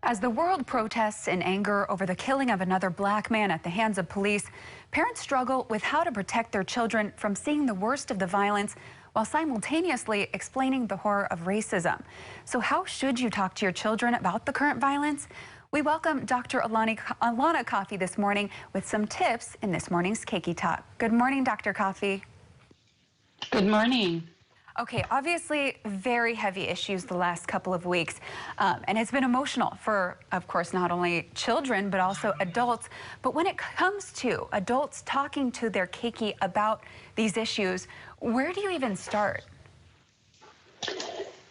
As the world protests in anger over the killing of another black man at the hands of police, parents struggle with how to protect their children from seeing the worst of the violence while simultaneously explaining the horror of racism. So how should you talk to your children about the current violence? We welcome Dr. Alana Coffey this morning with some tips in this morning's Keiki Talk. Good morning, Dr. Coffey. Good morning. Okay, obviously very heavy issues the last couple of weeks, and it's been emotional for, of course, not only children, but also adults. But when it comes to adults talking to their Keiki about these issues, where do you even start?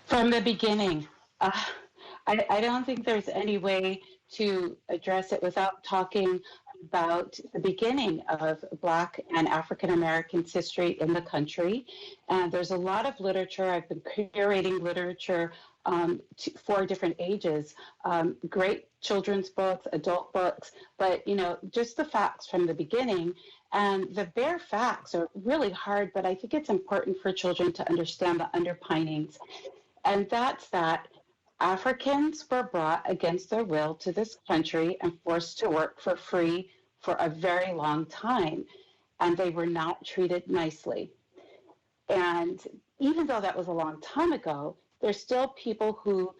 From the beginning. I don't think there's any way to address it without talking about the beginning of Black and African Americans' history in the country. And there's a lot of literature. I've been curating literature for different ages, great children's books, adult books, but, just the facts from the beginning. And the bare facts are really hard, but I think it's important for children to understand the underpinnings. And that's that Africans were brought against their will to this country and forced to work for free for a very long time, and they were not treated nicely. And even though that was a long time ago, there's still people who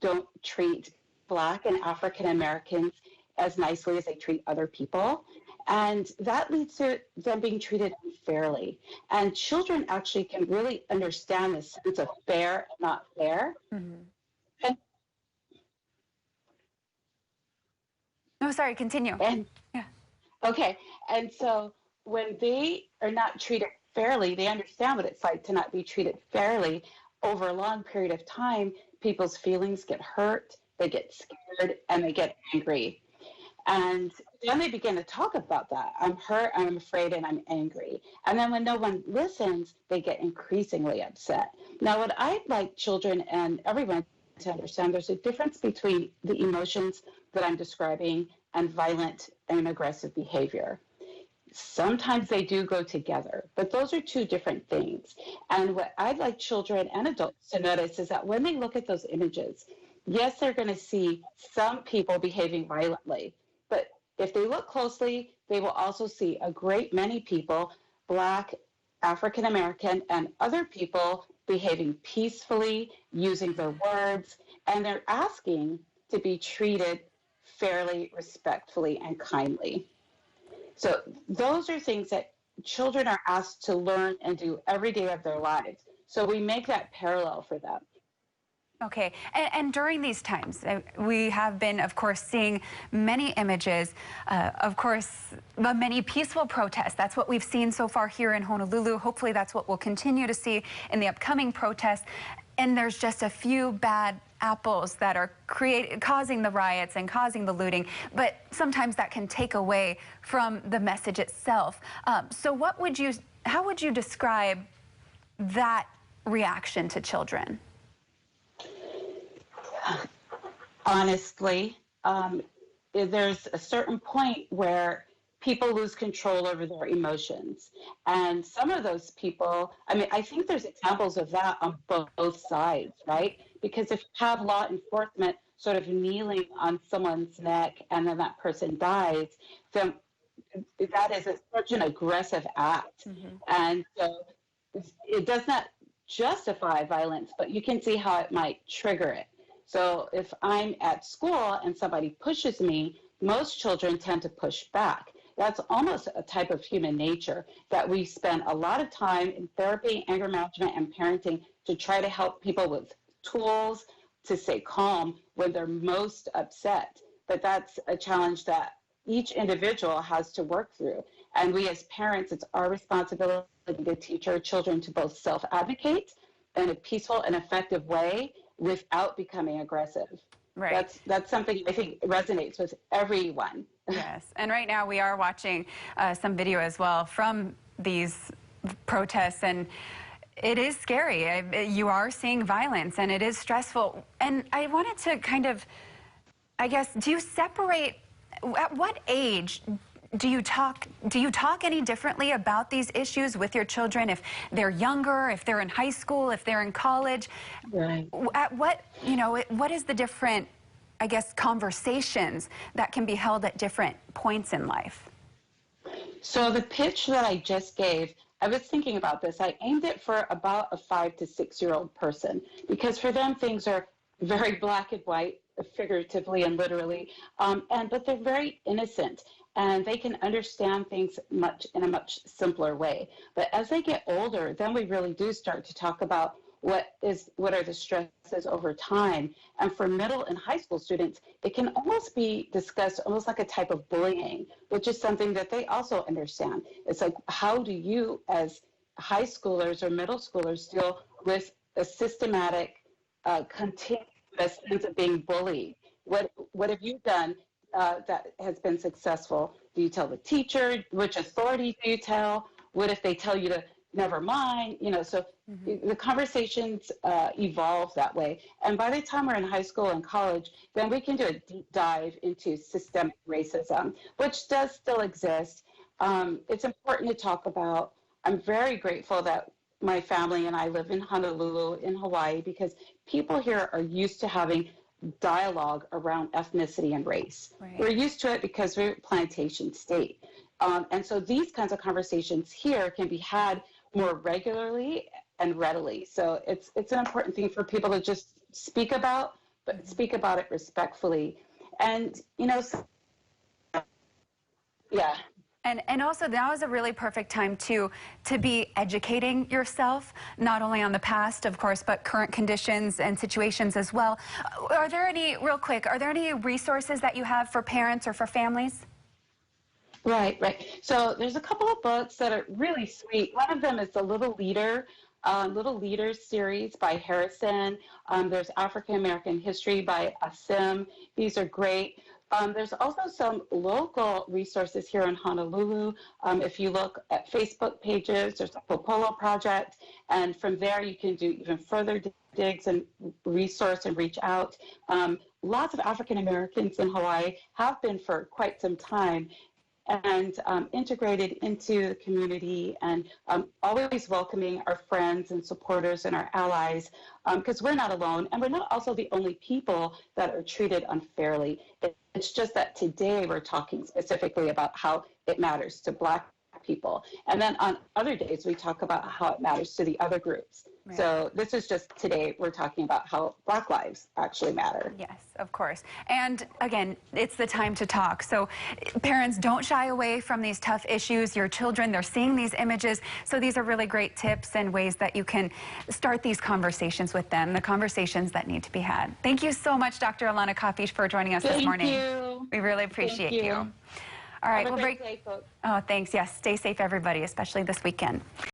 don't treat Black and African Americans as nicely as they treat other people. And that leads to them being treated unfairly. And children actually can really understand the sense of fair and not fair. Mm-hmm. No, sorry, continue. Okay, and so when they are not treated fairly, they understand what it's like to not be treated fairly. Over a long period of time, people's feelings get hurt, they get scared, and they get angry. And then they begin to talk about that. I'm hurt, I'm afraid, and I'm angry. And then when no one listens, they get increasingly upset. Now, what I'd like children and everyone to understand, there's a difference between the emotions that I'm describing and violent and aggressive behavior. Sometimes they do go together, but those are two different things. And what I'd like children and adults to notice is that when they look at those images, yes, they're going to see some people behaving violently, but if they look closely, they will also see a great many people, Black, African American, and other people behaving peacefully, using their words, and they're asking to be treated fairly, respectfully, and kindly. So those are things that children are asked to learn and do every day of their lives. So we make that parallel for them. Okay, and during these times, we have been, of course, seeing many images, of course, many peaceful protests. That's what we've seen so far here in Honolulu. Hopefully that's what we'll continue to see in the upcoming protests. And there's just a few bad apples that are causing the riots and causing the looting, but sometimes that can take away from the message itself. So how would you describe that reaction to children? Honestly, there's a certain point where people lose control over their emotions. And some of those people, I think there's examples of that on both sides, right? Because if you have law enforcement sort of kneeling on someone's neck and then that person dies, then that is such an aggressive act. Mm-hmm. And so it does not justify violence, but you can see how it might trigger it. So if I'm at school and somebody pushes me, most children tend to push back. That's almost a type of human nature that we spend a lot of time in therapy, anger management, and parenting to try to help people with tools to stay calm when they're most upset. But that's a challenge that each individual has to work through. And we as parents, it's our responsibility to teach our children to both self-advocate in a peaceful and effective way without becoming aggressive. Right. That's something I think resonates with everyone. Yes, and right now we are watching some video as well from these protests, and it is scary. You are seeing violence, and it is stressful. And I wanted to kind of, I guess, do you separate, at what age do you talk any differently about these issues with your children if they're younger, if they're in high school, if they're in college? Right. At what is the different I guess, conversations that can be held at different points in life? So the pitch that I just gave, I was thinking about this. I aimed it for about a 5 to 6 year old person because for them things are very black and white, figuratively and literally, but they're very innocent and they can understand things in a much simpler way. But as they get older, then we really do start to talk about what are the stresses over time. And for middle and high school students, it can almost be discussed almost like a type of bullying, which is something that they also understand. It's like, how do you as high schoolers or middle schoolers deal with a systematic, continuous sense of being bullied? What have you done that has been successful? Do you tell the teacher? Which authority do you tell? What if they tell you to never mind? So the conversations evolve that way. And by the time we're in high school and college, then we can do a deep dive into systemic racism, which does still exist. It's important to talk about. I'm very grateful that my family and I live in Honolulu in Hawaii because people here are used to having dialogue around ethnicity and race. Right. We're used to it because we're a plantation state. And so these kinds of conversations here can be had more regularly and readily. So it's an important thing for people to just speak about, but speak about it respectfully. And, yeah. And also now is a really perfect time to be educating yourself, not only on the past, of course, but current conditions and situations as well. Are there any resources that you have for parents or for families? Right. So there's a couple of books that are really sweet. One of them is the Little Leaders series by Harrison. There's African American History by Asim. These are great. There's also some local resources here in Honolulu. If you look at Facebook pages, there's a Popolo Project, and from there you can do even further digs and resource and reach out. Lots of African Americans in Hawaii have been for quite some time and integrated into the community and always welcoming our friends and supporters and our allies because we're not alone and we're not also the only people that are treated unfairly. It's just that today we're talking specifically about how it matters to Black people. And then on other days, we talk about how it matters to the other groups. Right. So this is just today we're talking about how Black lives actually matter. Yes, of course. And again, it's the time to talk. So parents, don't shy away from these tough issues. Your children, they're seeing these images. So these are really great tips and ways that you can start these conversations with them, the conversations that need to be had. Thank you so much, Dr. Alana Kafish, for joining us this morning. Thank you. We really appreciate you. All right, we'll break. Oh, thanks. Yes, stay safe, everybody, especially this weekend.